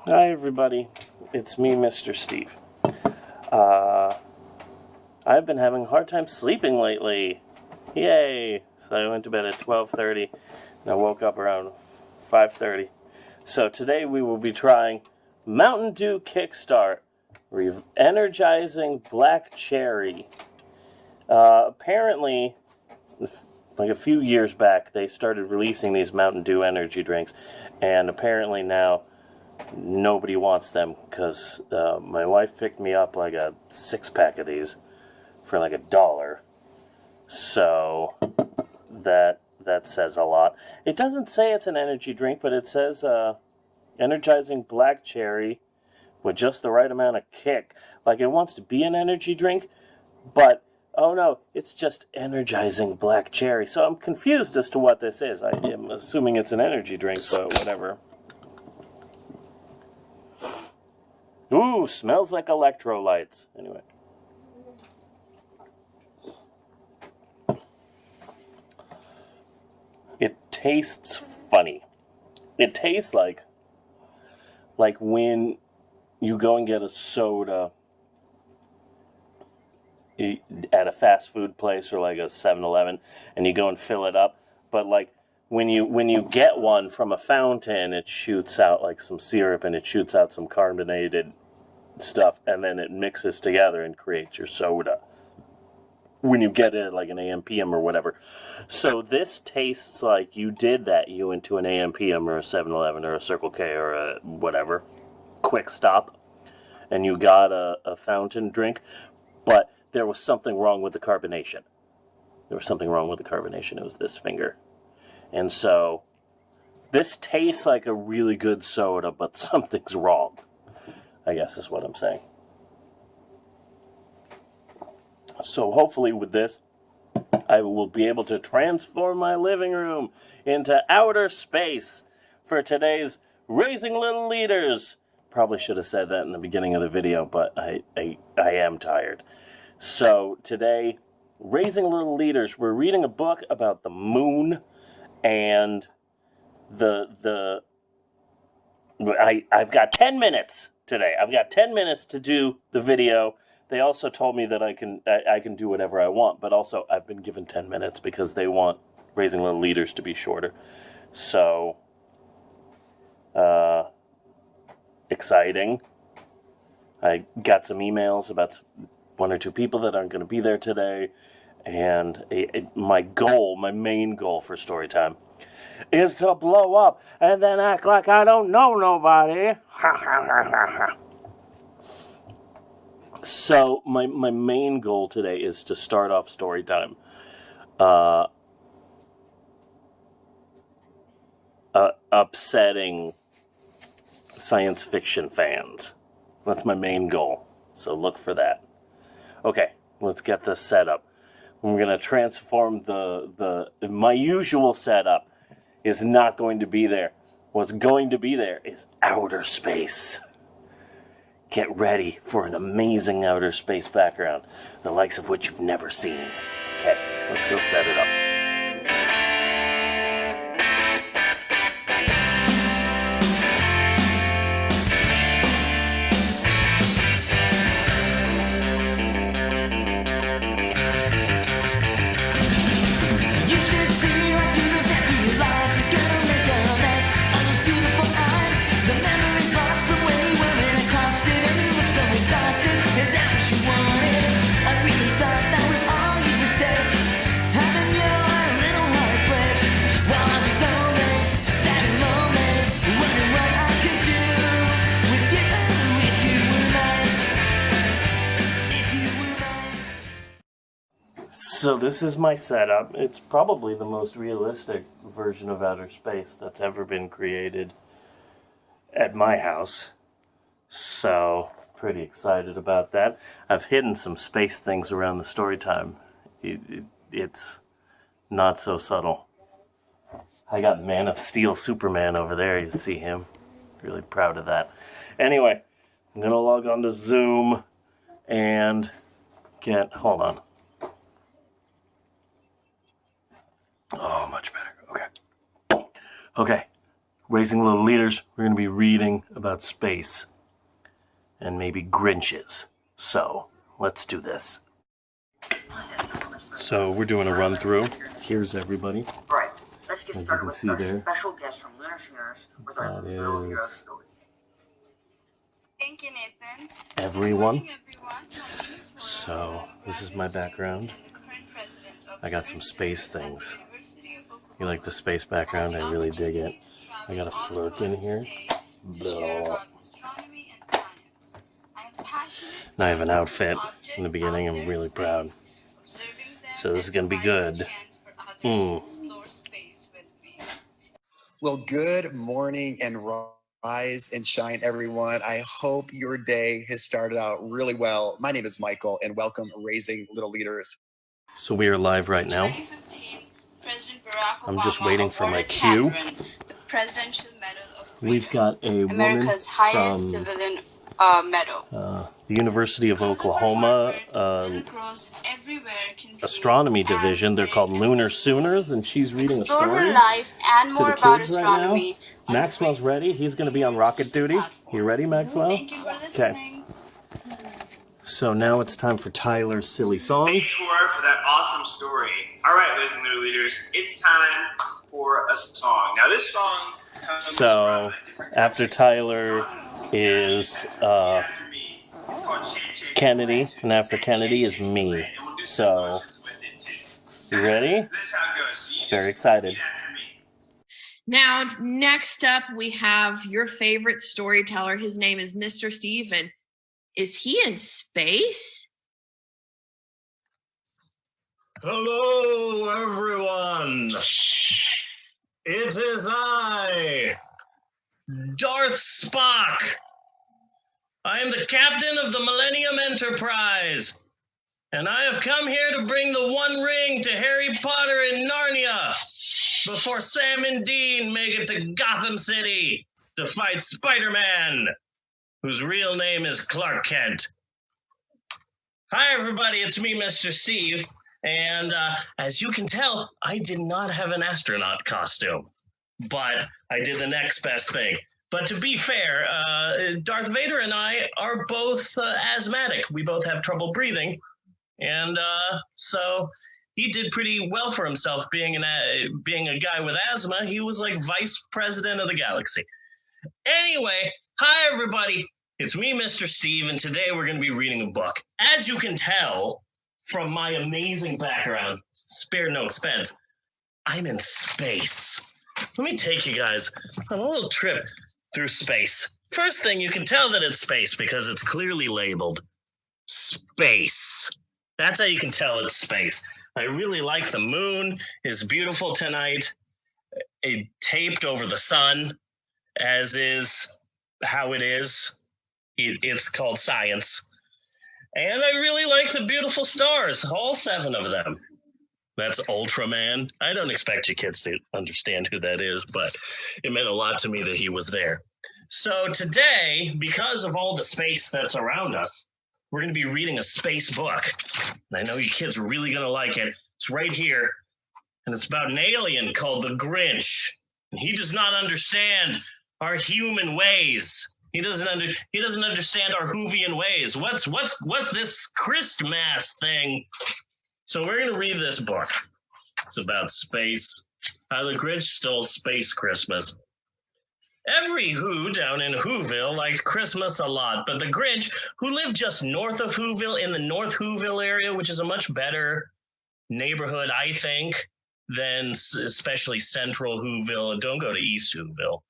Hi everybody, it's me, Mr. Steve. I've been having a hard time sleeping lately. Yay! So I went to bed at 12:30 and I woke up around 5:30. So today we will be trying Mountain Dew Kickstart Energizing Black Cherry. Apparently, like a few years back, they started releasing these Mountain Dew energy drinks, and apparently now nobody wants them because my wife picked me up like a 6-pack of these for like $1. So that says a lot. It doesn't say it's an energy drink, but it says energizing black cherry with just the right amount of kick. Like it wants to be an energy drink, but oh no, it's just energizing black cherry. So I'm confused as to what this is. I am assuming it's an energy drink, but whatever. Ooh, smells like electrolytes. Anyway. It tastes funny. It tastes like when you go and get a soda at a fast food place or like a 7-Eleven and you go and fill it up, but like when you get one from a fountain, it shoots out like some syrup and it shoots out some carbonated stuff and then it mixes together and creates your soda when you get it at like an AM/PM or whatever. So this tastes like you did that. You went to an AM/PM or a 7-Eleven or a Circle K or a whatever quick stop and you got a fountain drink, but there was something wrong with the carbonation. There was something wrong with the carbonation. It was this finger. And so this tastes like a really good soda, but something's wrong, I guess is what I'm saying. So hopefully with this, I will be able to transform my living room into outer space for today's Raising Little Leaders. Probably should have said that in the beginning of the video, but I am tired. So today, Raising Little Leaders, we're reading a book about the moon and I've got 10 minutes today. I've got 10 minutes to do the video. They also told me that I can do whatever I want, but also I've been given 10 minutes because they want Raising Little Leaders to be shorter. So, exciting. I got some emails about 1 or 2 people that aren't going to be there today, and my main goal for Storytime is to blow up and then act like I don't know nobody. So my main goal today is to start off Storytime upsetting science fiction fans. That's my main goal. So look for that. Okay, let's get this set up. We're going to transform my usual setup is not going to be there. What's going to be there is outer space. Get ready for an amazing outer space background, the likes of which you've never seen. Okay, let's go set it up. So this is my setup. It's probably the most realistic version of outer space that's ever been created at my house. So, pretty excited about that. I've hidden some space things around the Storytime. It's not so subtle. I got Man of Steel Superman over there. You see him. Really proud of that. Anyway, I'm going to log on to Zoom and hold on. Okay, Raising Little Leaders, we're going to be reading about space and maybe Grinches. So, let's do this. So, we're doing a run through. Here's everybody. Right. Let's get As you started can with see our there, special guest from Lunar Sooners with our that little hero is story. Thank you, Nathan. everyone. Good morning, everyone. My name is Laura, So, and I'm this is a my graduate background. student and the current president of I got some University space of Oklahoma things. University of Oklahoma. You like the space background? I really dig it. I got a Travel all flirk in across the here. state to share about astronomy and science. I am passionate And I have an about outfit objects in the beginning. out I'm there really in proud. space, observing them, So this is and gonna be providing a good. chance for others to explore space with me. Well, good morning and rise and shine, everyone. I hope your day has started out really well. My name is Michael, and welcome Raising Little Leaders. So we are live right now. 2015, President Barack Obama I'm just waiting for my awarded cue. Catherine the Presidential Medal of Freedom, We've got a woman America's highest from civilian medal. the University of Because of her Oklahoma hard work, little girls everywhere can dream astronomy as division. They're big called as Lunar they Sooners, and she's reading a explore her story life and to more the about kids right now. astronomy. on the Maxwell's Raising ready. He's going to be on Leadership rocket duty. platform. You ready, Maxwell? Thank you for listening. So now it's time for Tyler's silly song. Thanks, Cora, for that awesome story. All right, ladies and little leaders, it's time for a song. Now, this song comes So from a different after Tyler is after me. It's called Shake, Shake, Kennedy, Shake, and after Shake, Kennedy Shake, is Shake, me. and we'll do some So, versions with it, too. you ready? This is how it goes. So you Very just excited. repeat after me. Now, next up, we have your favorite storyteller. His name is Mr. Steve. And is he in space? Hello, everyone. It is I, Darth Spock. I am the captain of the Millennium Enterprise, and I have come here to bring the One Ring to Harry Potter in Narnia before Sam and Dean make it to Gotham City to fight Spider-Man, whose real name is Clark Kent. Hi, everybody. It's me, Mr. Steve. And as you can tell, I did not have an astronaut costume, but I did the next best thing. But to be fair, Darth Vader and I are both asthmatic. We both have trouble breathing. And so he did pretty well for himself being a guy with asthma. He was like vice president of the galaxy. Anyway, hi, everybody. It's me, Mr. Steve, and today we're going to be reading a book. As you can tell from my amazing background, spare no expense, I'm in space. Let me take you guys on a little trip through space. First thing, you can tell that it's space because it's clearly labeled space. That's how you can tell it's space. I really like the moon. It's beautiful tonight. It taped over the sun, as is how it is. It's called science. And I really like the beautiful stars, all 7 of them. That's Ultraman. I don't expect you kids to understand who that is, but it meant a lot to me that he was there. So today, because of all the space that's around us, we're going to be reading a space book. And I know you kids are really going to like it. It's right here. And it's about an alien called the Grinch. And he does not understand our human ways. He doesn't understand our Whovian ways. What's this Christmas thing? So we're gonna read this book. It's about space. How the Grinch stole space Christmas. Every Who down in Whoville liked Christmas a lot, but the Grinch, who lived just north of Whoville in the North Whoville area, which is a much better neighborhood, I think, than especially Central Whoville. Don't go to East Whoville.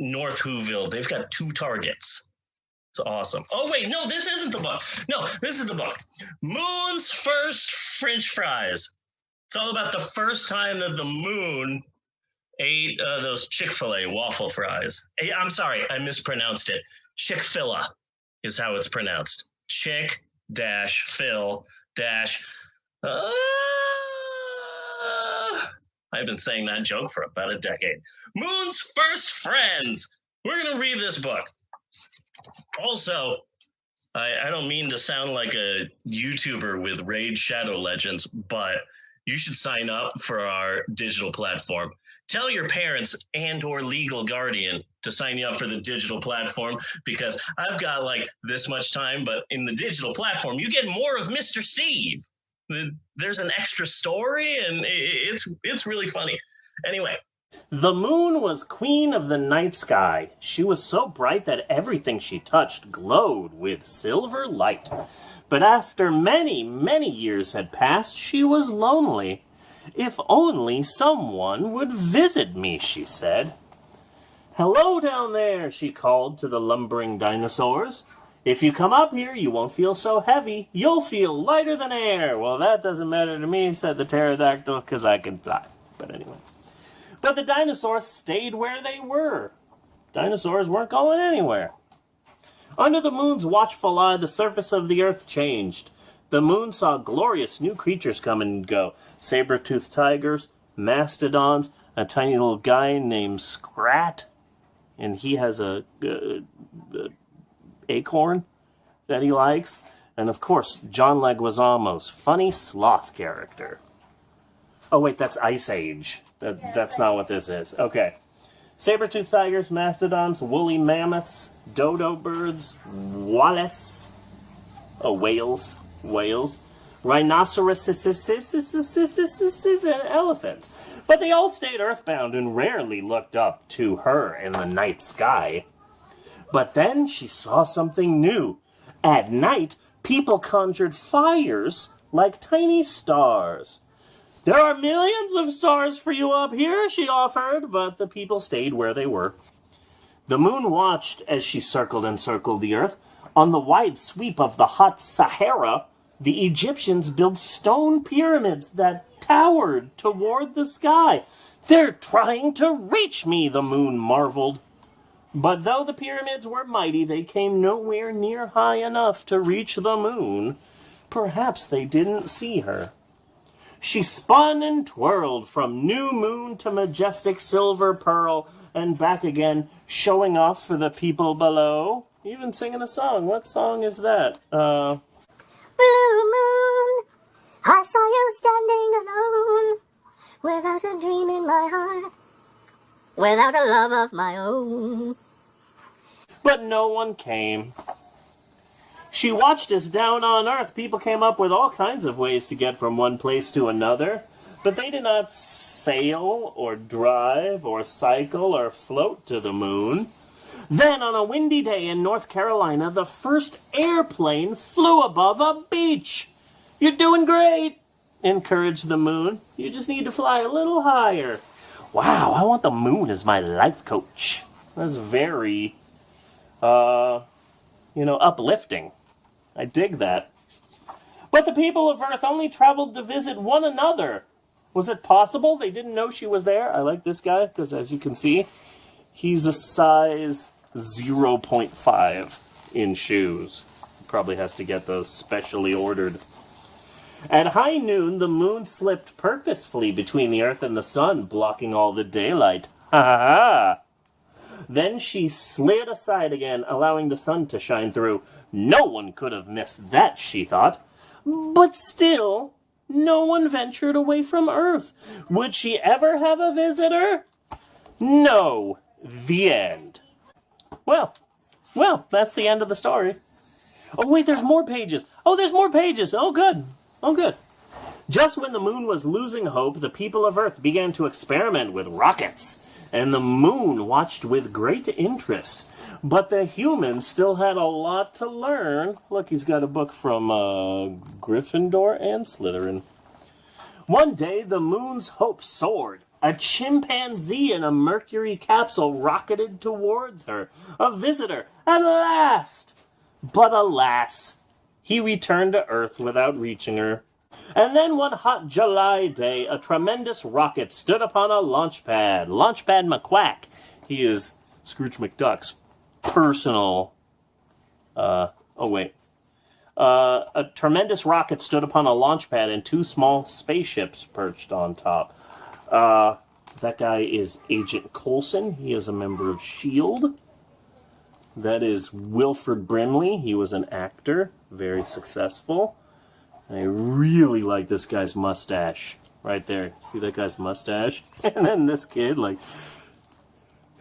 North Whoville, they've got 2 targets. It's awesome. Oh, wait, no, this isn't the book. No, this is the book. Moon's First French Fries. It's all about the first time that the moon ate those Chick-fil-A waffle fries. I'm sorry, I mispronounced it. Chick-fil-A is how it's pronounced. Chick-fil- I've been saying that joke for about a decade. Moon's First Friends. We're going to read this book. Also, I don't mean to sound like a YouTuber with Raid Shadow Legends, but you should sign up for our digital platform. Tell your parents and or legal guardian to sign you up for the digital platform, because I've got like this much time, but in the digital platform, you get more of Mr. Steve. There's an extra story, and it's really funny. Anyway. The moon was queen of the night sky. She was so bright that everything she touched glowed with silver light. But after many, many years had passed, she was lonely. If only someone would visit me, she said. Hello down there, she called to the lumbering dinosaurs. If you come up here, you won't feel so heavy. You'll feel lighter than air. Well, that doesn't matter to me, said the pterodactyl, because I can fly. But anyway. But the dinosaurs stayed where they were. Dinosaurs weren't going anywhere. Under the moon's watchful eye, the surface of the earth changed. The moon saw glorious new creatures come and go. Saber-toothed tigers, mastodons, a tiny little guy named Scrat, and he has a acorn that he likes. And of course, John Leguizamo's funny sloth character. Oh wait, that's Ice Age. That's not what this is. Okay. Saber-toothed tigers, mastodons, woolly mammoths, dodo birds, whales, rhinoceroses, and elephants. But they all stayed earthbound and rarely looked up to her in the night sky. But then she saw something new. At night, people conjured fires like tiny stars. There are millions of stars for you up here, she offered, but the people stayed where they were. The moon watched as she circled and circled the earth. On the wide sweep of the hot Sahara, the Egyptians built stone pyramids that towered toward the sky. They're trying to reach me, the moon marveled. But though the pyramids were mighty, they came nowhere near high enough to reach the moon. Perhaps they didn't see her. She spun and twirled from new moon to majestic silver pearl and back again, showing off for the people below. Even singing a song. What song is that? Blue moon, I saw you standing alone, without a dream in my heart, without a love of my own. But no one came. She watched as down on earth people came up with all kinds of ways to get from one place to another, but they did not sail or drive or cycle or float to the moon. Then on a windy day in North Carolina, the first airplane flew above a beach. You're doing great, encouraged the moon. You just need to fly a little higher. Wow, I want the moon as my life coach. That's very, uplifting. I dig that. But the people of Earth only traveled to visit one another. Was it possible they didn't know she was there? I like this guy because, as you can see, he's a size 0.5 in shoes. Probably has to get those specially ordered. At high noon, the moon slipped purposefully between the Earth and the sun, blocking all the daylight. Ha ha ha! Then she slid aside again, allowing the sun to shine through. No one could have missed that, she thought. But still, no one ventured away from Earth. Would she ever have a visitor? No. The end. Well, that's the end of the story. Oh, wait, there's more pages. Oh, there's more pages. Oh, good. Oh, good. Just when the moon was losing hope, the people of Earth began to experiment with rockets. And the moon watched with great interest. But the humans still had a lot to learn. Look, he's got a book from Gryffindor and Slytherin. One day, the moon's hope soared. A chimpanzee in a mercury capsule rocketed towards her. A visitor, at last! But alas, he returned to Earth without reaching her. And then one hot July day, a tremendous rocket stood upon a launch pad. Launchpad McQuack. He is Scrooge McDuck's personal... A tremendous rocket stood upon a launch pad and two small spaceships perched on top. That guy is Agent Coulson. He is a member of S.H.I.E.L.D. That is Wilford Brimley. He was an actor, very successful. I really like this guy's mustache. Right there. See that guy's mustache? And then this kid, like,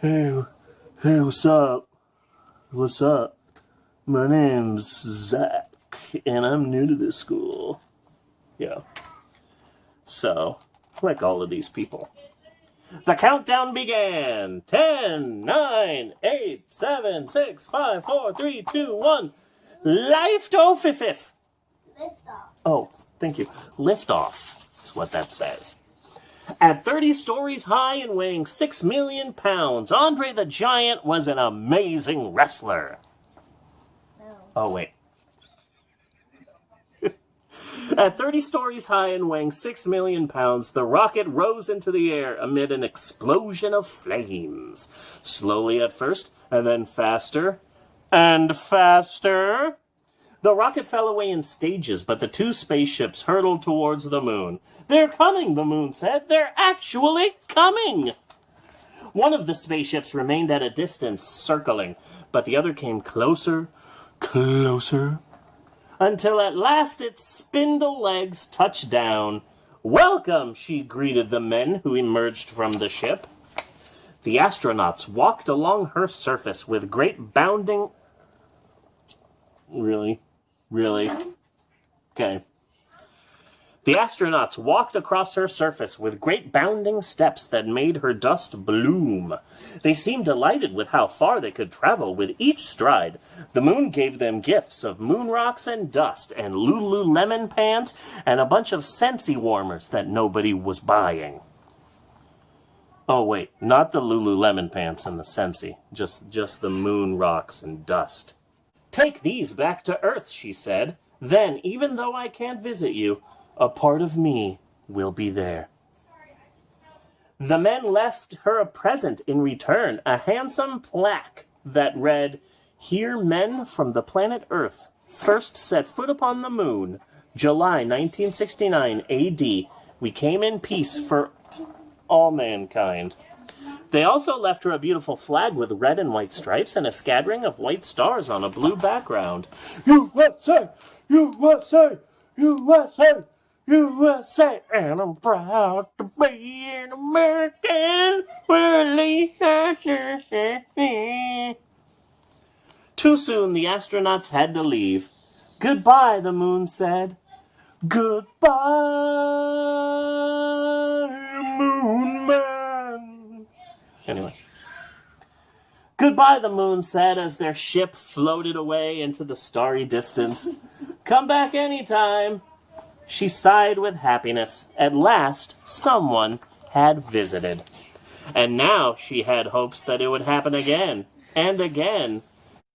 hey, what's up? What's up? My name's Zach, and I'm new to this school. Yeah. So, like all of these people. The countdown began. 10, 9, 8, 7, 6, 5, 4, 3, 2, 1. Lift off. Lift off. Oh, thank you. Lift off. That's what that says. At 30 stories high and weighing 6 million pounds, Andre the Giant was an amazing wrestler. No. Oh, wait. At 30 stories high and weighing 6 million pounds, the rocket rose into the air amid an explosion of flames. Slowly at first, and then faster and faster. The rocket fell away in stages, but the two spaceships hurtled towards the moon. They're coming, the moon said. They're actually coming. One of the spaceships remained at a distance, circling, but the other came closer, closer, until at last its spindle legs touched down. Welcome, she greeted the men who emerged from the ship. The astronauts walked along her surface with great bounding... Really? Okay. The astronauts walked across her surface with great bounding steps that made her dust bloom. They seemed delighted with how far they could travel with each stride. The moon gave them gifts of moon rocks and dust and Lululemon pants and a bunch of Scentsy warmers that nobody was buying. Oh, wait, not the Lululemon pants and the Scentsy, just the moon rocks and dust. Take these back to Earth, she said. Then, even though I can't visit you, a part of me will be there. The men left her a present in return, a handsome plaque that read, Here men from the planet Earth first set foot upon the moon, July 1969 AD. We came in peace for all mankind. They also left her a beautiful flag with red and white stripes and a scattering of white stars on a blue background. USA! USA! USA! USA! And I'm proud to be an American. Too soon the astronauts had to leave. Goodbye, the moon said. Goodbye, moon man. Anyway. Goodbye, the moon said as their ship floated away into the starry distance. Come back anytime. She sighed with happiness. At last, someone had visited. And now she had hopes that it would happen again and again.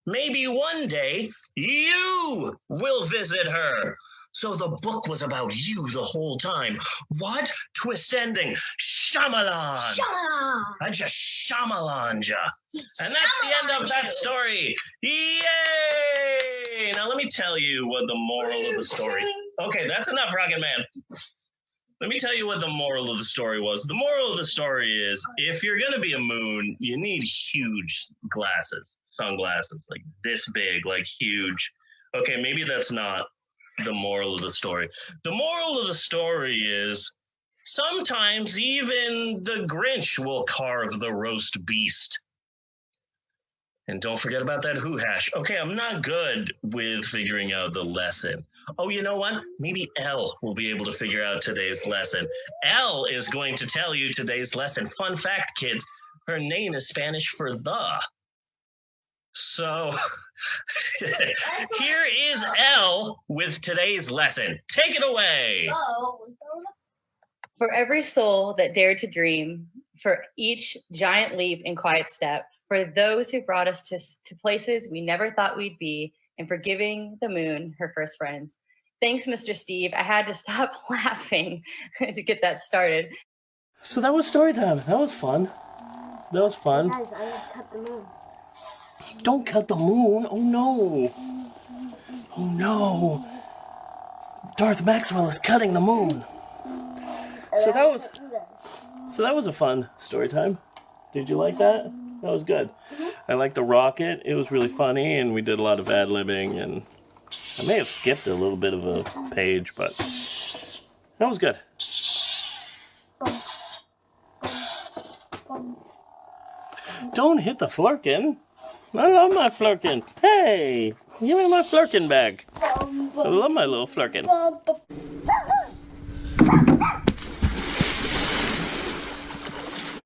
Maybe one day you will visit her. So the book was about you the whole time. What? Twist ending. Shyamalan. Shyamalan. I just Shyamalan-ja. And that's the end of that story. Yay! Now let me tell you what the moral of the story... Okay, that's enough, Rocket Man. Let me tell you what the moral of the story was. The moral of the story is, if you're going to be a moon, you need huge glasses, sunglasses, like this big, like huge. Okay, maybe that's not the moral of the story. The moral of the story is, sometimes even the Grinch will carve the roast beast. And don't forget about that who hash. Okay, I'm not good with figuring out the lesson. Oh, you know what? Maybe Elle will be able to figure out today's lesson. Elle is going to tell you today's lesson. Fun fact, kids, her name is Spanish for the. So here is Elle with today's lesson. Take it away. For every soul that dared to dream, for each giant leap and quiet step, for those who brought us to places we never thought we'd be, and for giving the moon her first friends. Thanks, Mr. Steve. I had to stop laughing to get that started. So that was story time. That was fun. That was fun. Guys, I have cut the moon. Don't cut the moon. Oh no. Oh no. Darth Maxwell is cutting the moon. So that was a fun story time. Did you like that? That was good. I liked the rocket. It was really funny, and we did a lot of ad-libbing, and I may have skipped a little bit of a page, but that was good. Don't hit the flirkin. I love my flirkin. Hey, give me my flirkin back. I love my little flirkin.